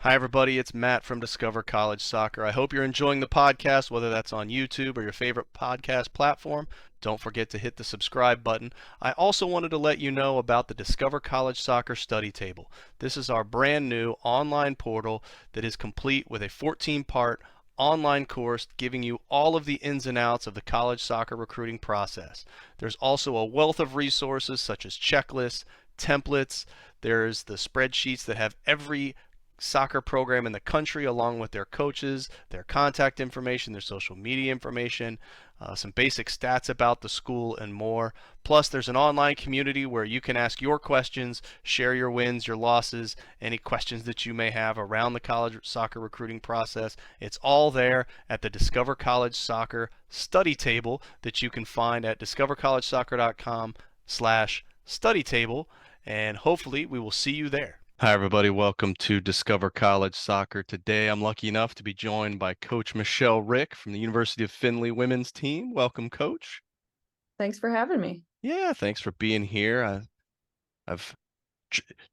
Hi, everybody. It's Matt from Discover College Soccer. I hope you're enjoying the podcast, whether that's on YouTube or your favorite podcast platform. Don't forget to hit the subscribe button. I also wanted to let you know about the Discover College Soccer Study Table. This is our brand new online portal that is complete with a 14-part online course giving you all of the ins and outs of the college soccer recruiting process. There's also a wealth of resources such as checklists, templates. There's the spreadsheets that have every soccer program in the country, along with their coaches, their contact information, their social media information, some basic stats about the school, and more. Plus, there's an online community where you can ask your questions, share your wins, your losses, any questions that you may have around the college soccer recruiting process. It's all there at the Discover College Soccer study table that you can find at discovercollegesoccer.com/study table, and hopefully we will see you there. Hi, everybody. Welcome to Discover College Soccer. Today, I'm lucky enough to be joined by Coach Michelle Rick from the University of Findlay women's team. Welcome, Coach. Thanks for having me. Yeah, thanks for being here. I've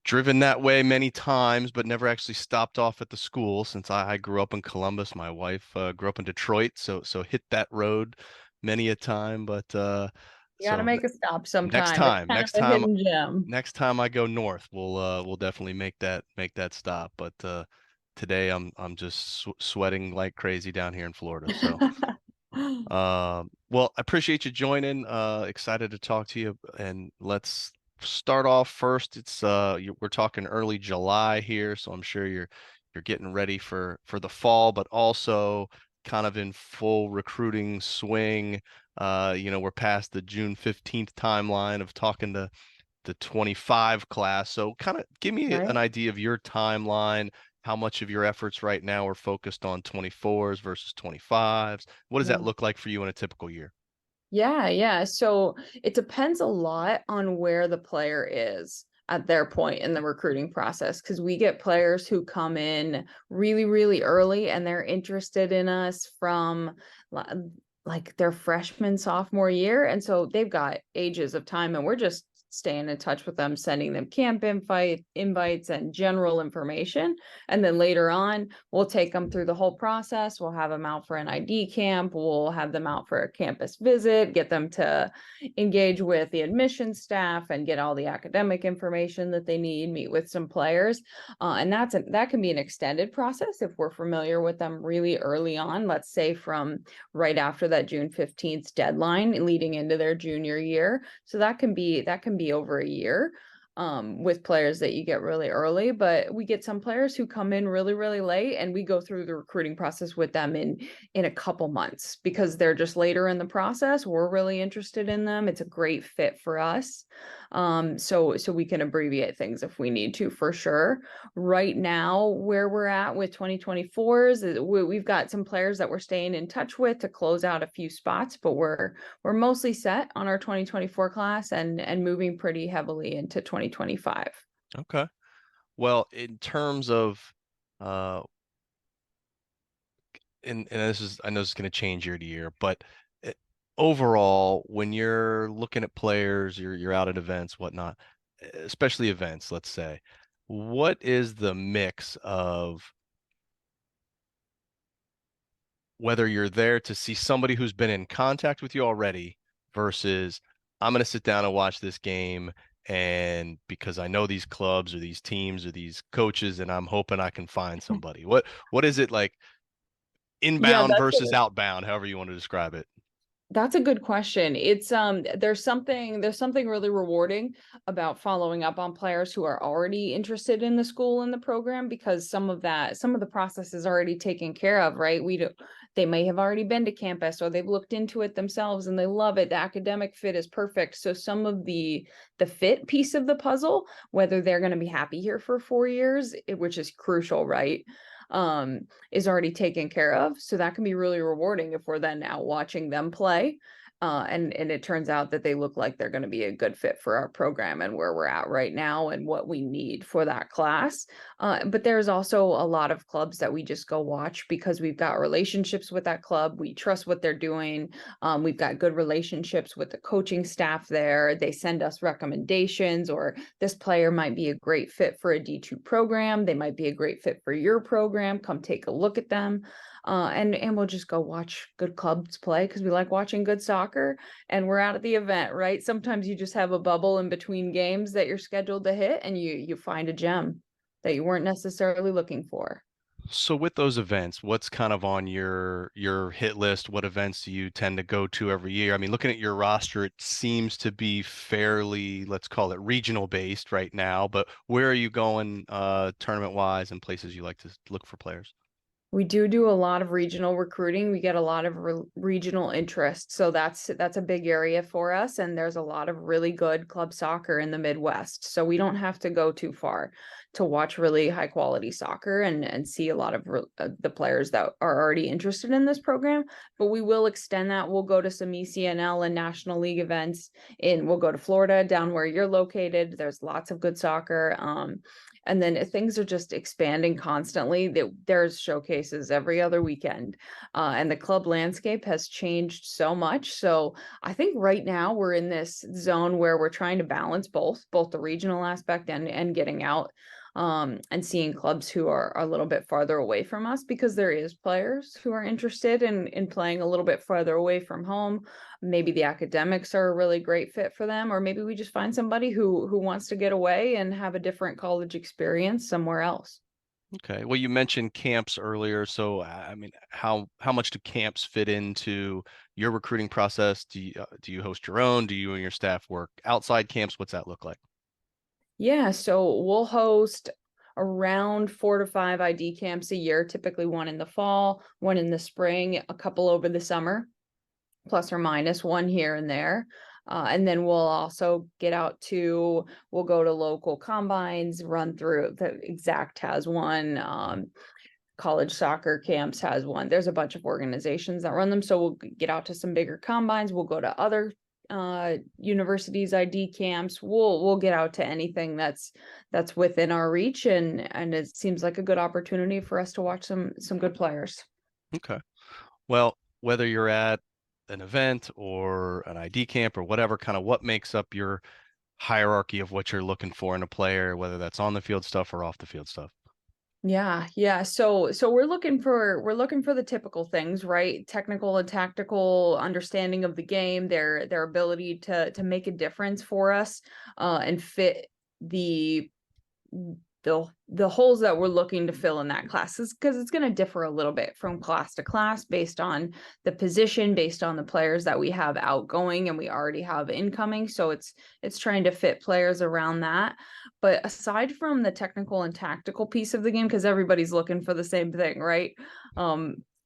driven that way many times, but never actually stopped off at the school since I grew up in Columbus. My wife grew up in Detroit, so hit that road many a time. But You got to so make a stop next sometime. It's time, kind of next a time hidden gem. next time I go north, we'll definitely make that stop. But today I'm just sweating like crazy down here in Florida. So, well, I appreciate you joining. Excited to talk to you, and let's start off first. We're talking early July here, so I'm sure you're getting ready for the fall, but also kind of in full recruiting swing. We're past the June 15th timeline of talking to the 25 class. So kind of give me an Right? idea of your timeline, how much of your efforts right now are focused on 24s versus 25s. What does that Yeah. look like for you in a typical year? Yeah. So it depends a lot on where the player is at their point in the recruiting process because we get players who come in really, really early and they're interested in us from li- like their freshman, sophomore year. And so they've got ages of time and we're just staying in touch with them, sending them camp invites and general information. And then later on, we'll take them through the whole process. We'll have them out for an ID camp. We'll have them out for a campus visit, get them to engage with the admission staff and get all the academic information that they need, meet with some players. And that can be an extended process if we're familiar with them really early on, let's say from right after that June 15th deadline leading into their junior year. So that can be over a year with players that you get really early, but we get some players who come in really, really late, and we go through the recruiting process with them in a couple months because they're just later in the process. We're really interested in them. It's a great fit for us. So we can abbreviate things if we need to, for sure. Right now, where we're at with 2024s, we've got some players that we're staying in touch with to close out a few spots, but we're mostly set on our 2024 class and moving pretty heavily into 2025. Okay. Well, in terms of uh and this is I know this is going to change year to year, but uh, overall, when you're looking at players, you're out at events, whatnot, especially events, let's say, what is the mix of whether you're there to see somebody who's been in contact with you already versus I'm going to sit down and watch this game and because I know these clubs or these teams or these coaches and I'm hoping I can find somebody. What is it like Yeah, inbound versus outbound, however you want to describe it? that's a good question. It's there's something really rewarding about following up on players who are already interested in the school and the program because some of the process is already taken care of, right? They may have already been to campus or they've looked into it themselves and they love it. The academic fit is perfect. So some of the fit piece of the puzzle, whether they're going to be happy here for 4 years, which is crucial, right? Is already taken care of. So that can be really rewarding if we're then out watching them play. And it turns out that they look like they're going to be a good fit for our program and where we're at right now and what we need for that class. But there's also a lot of clubs that we just go watch because we've got relationships with that club. We trust what they're doing. We've got good relationships with the coaching staff there. They send us recommendations, or this player might be a great fit for a D2 program. They might be a great fit for your program. Come take a look at them. And we'll just go watch good clubs play because we like watching good soccer, and we're out at the event, right? Sometimes you just have a bubble in between games that you're scheduled to hit, and you find a gem that you weren't necessarily looking for. So with those events, what's kind of on your hit list? What events do you tend to go to every year? I mean, looking at your roster, it seems to be fairly, let's call it regional based right now, but where are you going tournament wise and places you like to look for players? We do a lot of regional recruiting. We get a lot of regional interest. So that's a big area for us. And there's a lot of really good club soccer in the Midwest. So we don't have to go too far to watch really high quality soccer and see a lot of the players that are already interested in this program. But we will extend that. We'll go to some ECNL and National League events we'll go to Florida, down where you're located. There's lots of good soccer. And then things are just expanding constantly. There's showcases every other weekend, and the club landscape has changed so much. So I think right now we're in this zone where we're trying to balance both the regional aspect and getting out, and seeing clubs who are a little bit farther away from us, because there is players who are interested in playing a little bit farther away from home. Maybe the academics are a really great fit for them, or maybe we just find somebody who wants to get away and have a different college experience somewhere else. Okay. Well, you mentioned camps earlier, so I mean, how much do camps fit into your recruiting process? Do you host your own? Do you and your staff work outside camps? What's that look like? Yeah, so we'll host around 4 to 5 ID camps a year, typically one in the fall, one in the spring, a couple over the summer, plus or minus one here and there. And then we'll also we'll go to local combines, run through. The Exact has one. College soccer camps has one. There's a bunch of organizations that run them. So we'll get out to some bigger combines. We'll go to other universities ID camps. We'll get out to anything that's within our reach, and it seems like a good opportunity for us to watch some good players. Okay. Well, whether you're at an event or an ID camp or whatever, kind of what makes up your hierarchy of what you're looking for in a player, whether that's on the field stuff or off the field stuff. Yeah. So we're looking for the typical things, right? Technical and tactical understanding of the game, their ability to make a difference for us, and fit the the holes that we're looking to fill in that class, is because it's going to differ a little bit from class to class based on the position, based on the players that we have outgoing and we already have incoming. So it's trying to fit players around that. But aside from the technical and tactical piece of the game, because everybody's looking for the same thing, right?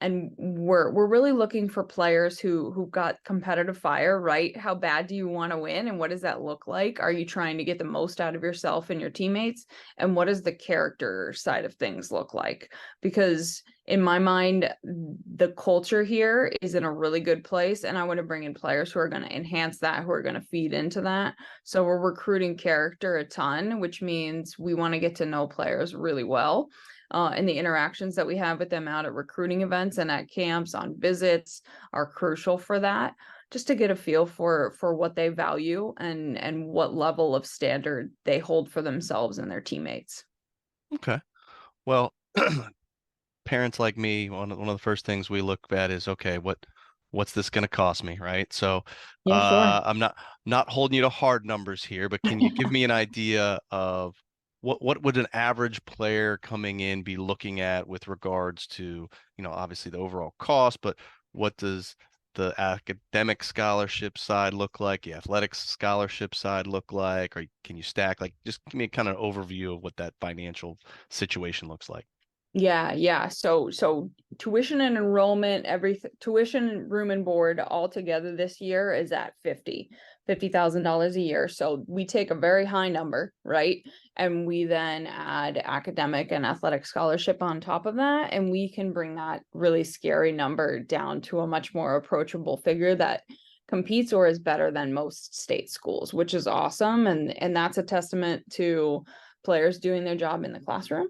And we're really looking for players who've got competitive fire, right? How bad do you want to win, and what does that look like? Are you trying to get the most out of yourself and your teammates? And what does the character side of things look like? Because in my mind, the culture here is in a really good place, and I want to bring in players who are going to enhance that, who are going to feed into that. So we're recruiting character a ton, which means we want to get to know players really well. And the interactions that we have with them out at recruiting events and at camps on visits are crucial for that, just to get a feel for what they value and what level of standard they hold for themselves and their teammates. Okay. Well, parents like me, one of the first things we look at is, okay, what's this going to cost me, right? So, Yeah, sure. I'm not holding you to hard numbers here, but can you give me an idea of what would an average player coming in be looking at with regards to, obviously the overall cost, but what does the academic scholarship side look like? The athletics scholarship side look like? Or can you stack, like, just give me a kind of overview of what that financial situation looks like. Yeah. So tuition and enrollment, tuition, room and board all together this year is at $50,000 a year. So we take a very high number, right? And we then add academic and athletic scholarship on top of that, and we can bring that really scary number down to a much more approachable figure that competes or is better than most state schools, which is awesome. And that's a testament to players doing their job in the classroom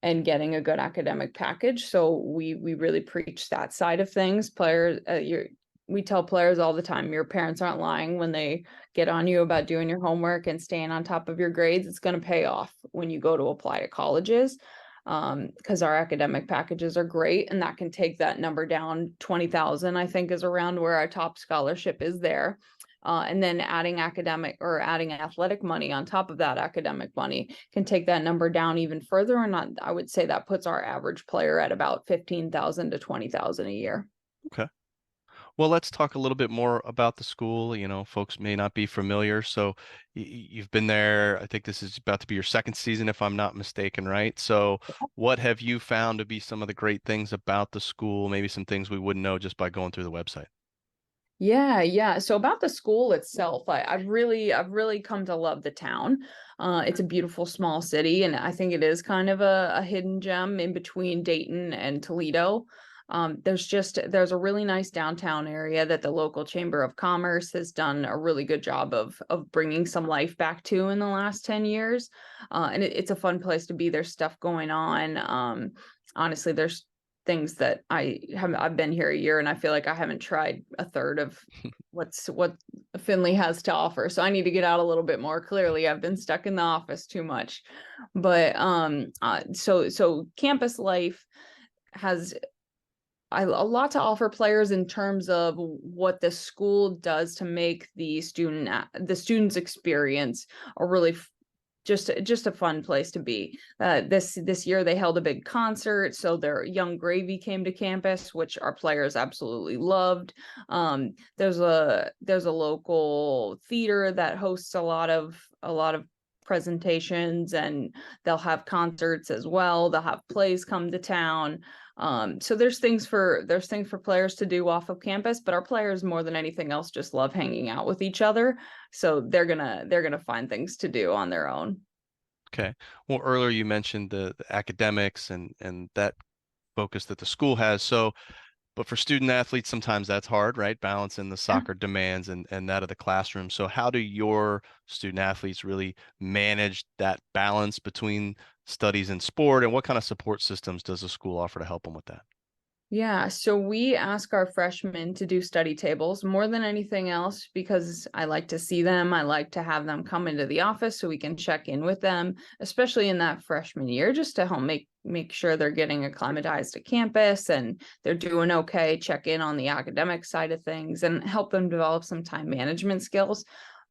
and getting a good academic package. So we really preach that side of things. Players, we tell players all the time, your parents aren't lying when they get on you about doing your homework and staying on top of your grades. It's going to pay off when you go to apply to colleges, because our academic packages are great, and that can take that number down. 20,000, I think, is around where our top scholarship is there. And then adding adding athletic money on top of that academic money can take that number down even further. And not, I would say that puts our average player at about 15,000 to 20,000 a year. Okay. Well, let's talk a little bit more about the school. Folks may not be familiar. So you've been there. I think this is about to be your second season, if I'm not mistaken, right? So what have you found to be some of the great things about the school? Maybe some things we wouldn't know just by going through the website. Yeah. So about the school itself, I've really come to love the town. It's a beautiful small city, and I think it is kind of a hidden gem in between Dayton and Toledo. There's a really nice downtown area that the local Chamber of Commerce has done a really good job of bringing some life back to in the last 10 years. And it's a fun place to be. There's stuff going on. Honestly, there's things that I've been here a year and I feel like I haven't tried a third of what Findlay has to offer. So I need to get out a little bit more. Clearly, I've been stuck in the office too much. But so campus life has a lot to offer players in terms of what the school does to make the student's experience a really just a fun place to be. This year they held a big concert, so their Young Gravy came to campus, which our players absolutely loved. There's a local theater that hosts a lot of presentations, and they'll have concerts as well. They'll have plays come to town. So there's things for players to do off of campus, but our players more than anything else just love hanging out with each other. So they're gonna find things to do on their own. Okay. Well, earlier you mentioned the academics and that focus that the school has. So, but for student athletes, sometimes that's hard, right? Balancing the Yeah. soccer demands and that of the classroom. So how do your student athletes really manage that balance between studies and sport, and what kind of support systems does the school offer to help them with that? Yeah, so we ask our freshmen to do study tables more than anything else because I like to see them. I like to have them come into the office so we can check in with them, especially in that freshman year, just to help make sure they're getting acclimatized to campus and they're doing okay, check in on the academic side of things and help them develop some time management skills.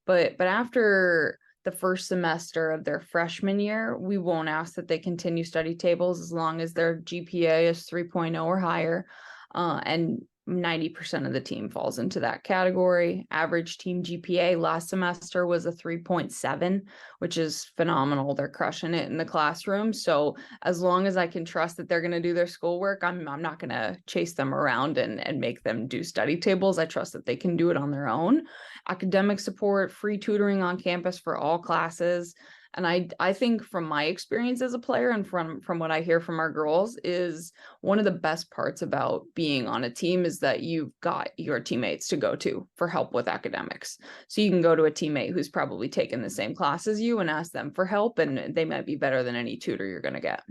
But after the first semester of their freshman year, we won't ask that they continue study tables as long as their GPA is 3.0 or higher. And 90% of the team falls into that category. Average team GPA last semester was a 3.7, which is phenomenal. They're crushing it in the classroom. So as long as I can trust that they're going to do their schoolwork, I'm not going to chase them around and make them do study tables. I trust that they can do it on their own. Academic support, free tutoring on campus for all classes. And I think from my experience as a player and from what I hear from our girls is one of the best parts about being on a team is that you've got your teammates to go to for help with academics. So you can go to a teammate who's probably taken the same class as you and ask them for help, and they might be better than any tutor you're going to get.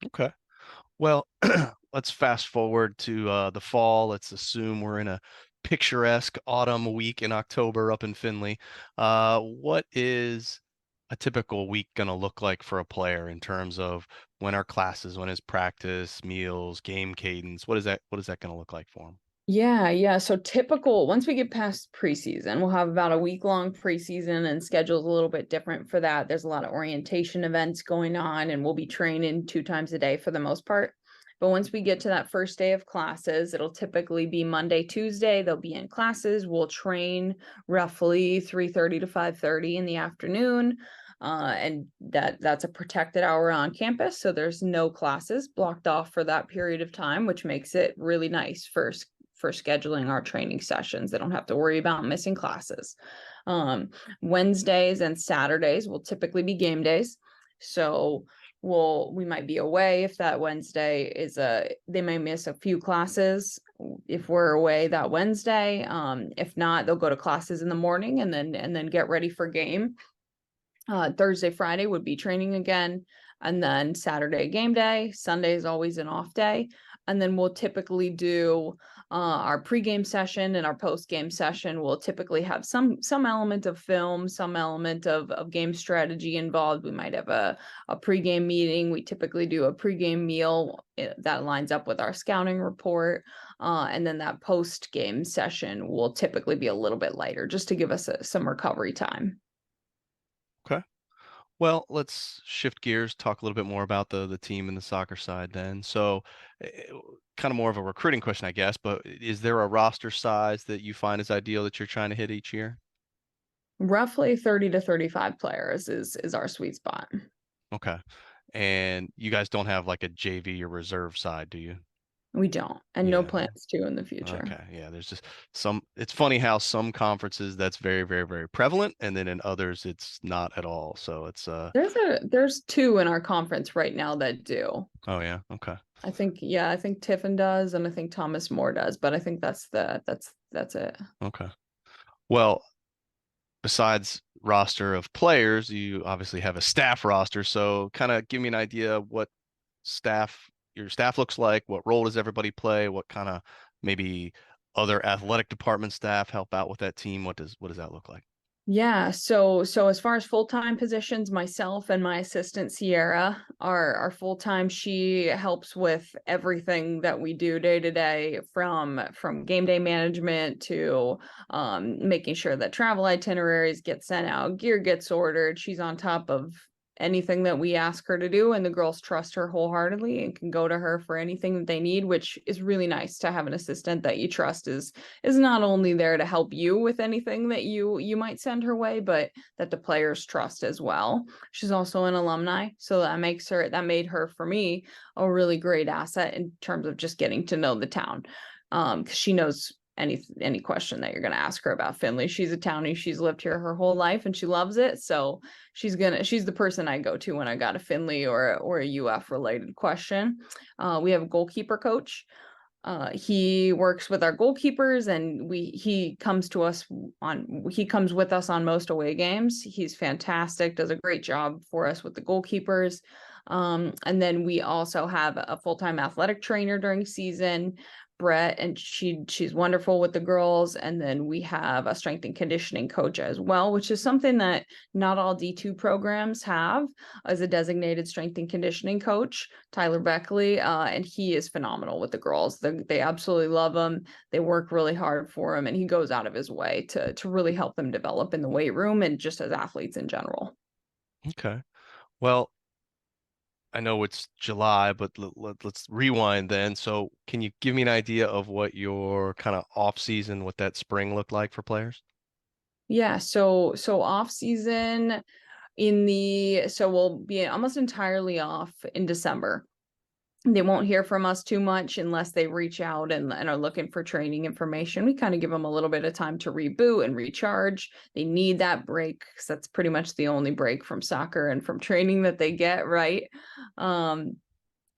Okay. Well, let's fast forward to the fall. Let's assume we're in a picturesque autumn week in October up in Findlay. What is a typical week going to look like for a player in terms of when are classes, when is practice, meals, game cadence? What is that going to look like for them? Yeah. So typical, once we get past preseason, we'll have about a week-long preseason and schedule's a little bit different for that. There's a lot of orientation events going on, and we'll be training 2 times a day for the most part. But once we get to that first day of classes, it'll typically be Monday, Tuesday. They'll be in classes. We'll train roughly 3:30 to 5:30 in the afternoon. And that's a protected hour on campus. So there's no classes blocked off for that period of time, which makes it really nice for scheduling our training sessions. They don't have to worry about missing classes. Wednesdays and Saturdays will typically be game days. So we might be away if that Wednesday they may miss a few classes. if we're away that Wednesday. If not, they'll go to classes in the morning and then get ready for game. Thursday, Friday would be training again, and then Saturday game day. Sunday is always an off day, and then we'll typically do our pregame session and our postgame session. We'll typically have some element of film, some element of game strategy involved. We might have a pregame meeting. We typically do a pregame meal that lines up with our scouting report, and then that post-game session will typically be a little bit lighter, just to give us some recovery time. Okay. Well, let's shift gears, talk a little bit more about the team and the soccer side then. So, kind of more of a recruiting question, I guess, but is there a roster size that you find is ideal that you're trying to hit each year? Roughly 30 to 35 players is our sweet spot. Okay. And you guys don't have like a JV or reserve side, do you? We don't, and no Yeah. plans to in the future. Okay. Yeah. There's just it's funny how some conferences that's very, very, very prevalent, and then in others it's not at all. So There's two in our conference right now that do. oh yeah. Okay. I think Tiffin does, and I think Thomas More does, but I think that's it. Okay. Well, besides roster of players, you obviously have a staff roster. So kind of give me an idea of what your staff looks like. What role does everybody play? What kind of maybe other athletic department staff help out with that team? What does that look like? Yeah, so as far as full-time positions, myself and my assistant Sierra are full-time. She helps with everything that we do day to day, from game day management to making sure that travel itineraries get sent out, gear gets ordered. She's on top of anything that we ask her to do, and the girls trust her wholeheartedly and can go to her for anything that they need, which is really nice to have an assistant that you trust is not only there to help you with anything that you might send her way, but that the players trust as well. She's also an alumni, so that made her, for me, a really great asset in terms of just getting to know the town. Because she knows any question that you're going to ask her about Findlay. She's a townie. She's lived here her whole life and she loves it. So she's the person I go to when I got a Findlay or a UF related question. We have a goalkeeper coach. He works with our goalkeepers, and he comes with us on most away games. He's fantastic, does a great job for us with the goalkeepers. And then we also have a full-time athletic trainer during season, Brett, and she's wonderful with the girls. And then we have a strength and conditioning coach as well, which is something that not all D2 programs have, as a designated strength and conditioning coach, Tyler Beckley, and he is phenomenal with the girls. They absolutely love him. They work really hard for him, and he goes out of his way to really help them develop in the weight room and just as athletes in general. Okay. Well, I know it's July, but let's rewind then. So, can you give me an idea of what your kind of off season, what that spring looked like for players? Yeah, so off season we'll be almost entirely off in December. They won't hear from us too much unless they reach out and are looking for training information. We kind of give them a little bit of time to reboot and recharge. They need that break because that's pretty much the only break from soccer and from training that they get, right? And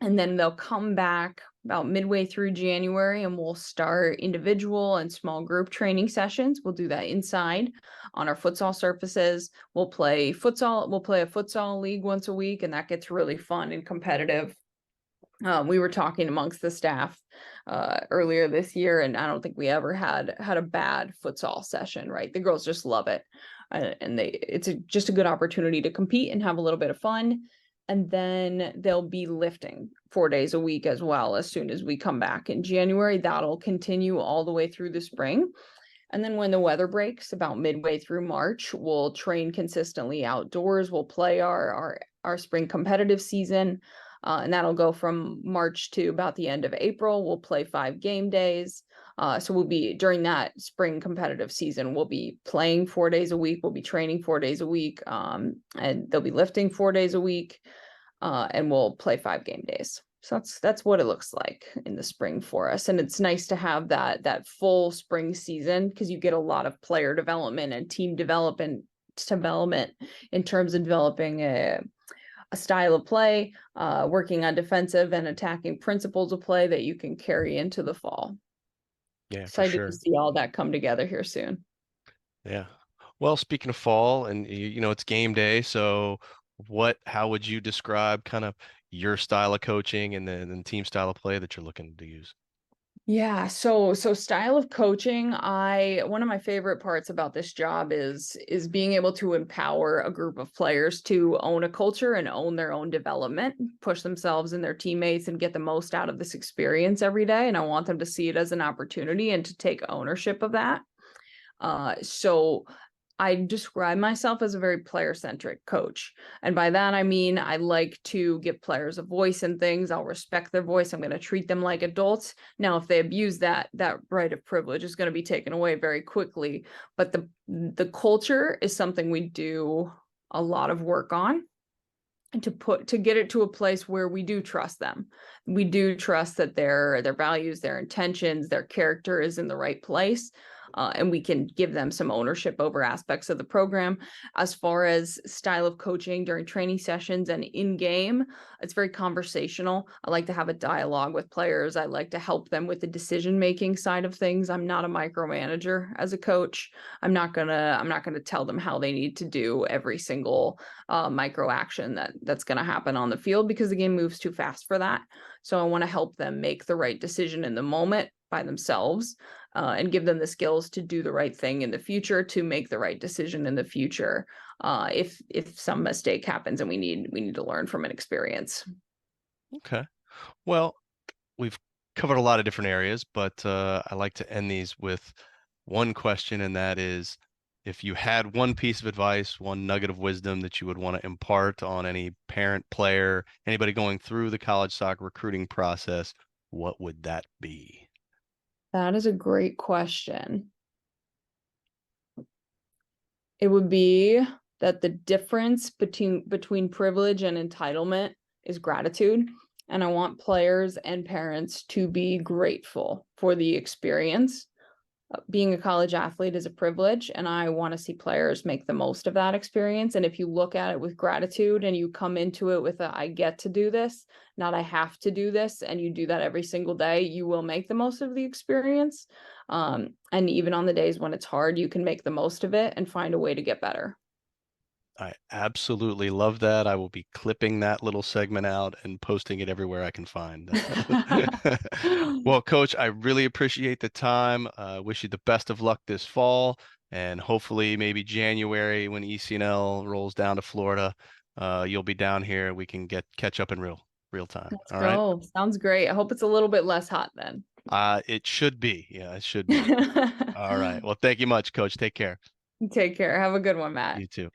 then they'll come back about midway through January, and we'll start individual and small group training sessions. We'll do that inside on our futsal surfaces. We'll play a futsal league once a week, and that gets really fun and competitive. We were talking amongst the staff earlier this year, and I don't think we ever had a bad futsal session, right? The girls just love it. And it's just a good opportunity to compete and have a little bit of fun. And then they'll be lifting 4 days a week as well as soon as we come back in January. That'll continue all the way through the spring. And then when the weather breaks about midway through March, we'll train consistently outdoors. We'll play our spring competitive season. And that'll go from March to about the end of April. We'll play 5 game days. So we'll be, during that spring competitive season, we'll be playing 4 days a week. We'll be training 4 days a week. And they'll be lifting 4 days a week. And we'll play 5 game days. So that's what it looks like in the spring for us. And it's nice to have that full spring season, because you get a lot of player development and team development in terms of developing a style of play, working on defensive and attacking principles of play that you can carry into the fall. Yeah, for Excited to sure. see all that come together here soon. Yeah. Well, speaking of fall, and it's game day, so how would you describe kind of your style of coaching and then team style of play that you're looking to use? Yeah, so style of coaching, I one of my favorite parts about this job is being able to empower a group of players to own a culture and own their own development, push themselves and their teammates and get the most out of this experience every day. And I want them to see it as an opportunity and to take ownership of that. So I describe myself as a very player-centric coach. And by that, I mean, I like to give players a voice in things. I'll respect their voice. I'm going to treat them like adults. Now, if they abuse that right of privilege is going to be taken away very quickly. But the culture is something we do a lot of work on and to get it to a place where we do trust them. We do trust that their values, their intentions, their character is in the right place. And we can give them some ownership over aspects of the program. As far as style of coaching during training sessions and in game, it's very conversational. I like to have a dialogue with players. I like to help them with the decision making side of things. I'm not a micromanager as a coach. I'm not gonna tell them how they need to do every single micro action that's going to happen on the field because the game moves too fast for that. So I want to help them make the right decision in the moment by themselves, and give them the skills to do the right thing in the future, to make the right decision in the future, if some mistake happens and we need to learn from an experience. Okay. Well, we've covered a lot of different areas, but I like to end these with one question, and that is, if you had one piece of advice, one nugget of wisdom that you would want to impart on any parent, player, anybody going through the college soccer recruiting process, what would that be? That is a great question. It would be that the difference between privilege and entitlement is gratitude. And I want players and parents to be grateful for the experience. Being a college athlete is a privilege, and I want to see players make the most of that experience. And if you look at it with gratitude and you come into it with I get to do this, not I have to do this, and you do that every single day, you will make the most of the experience. And even on the days when it's hard, you can make the most of it and find a way to get better. I absolutely love that. I will be clipping that little segment out and posting it everywhere I can find. Well, Coach, I really appreciate the time. Wish you the best of luck this fall, and hopefully maybe January when ECNL rolls down to Florida, you'll be down here. We can catch up in real time. Let's All right. go. Sounds great. I hope it's a little bit less hot then. It should be. Yeah, it should be. All right. Well, thank you much, Coach. Take care. Take care. Have a good one, Matt. You too.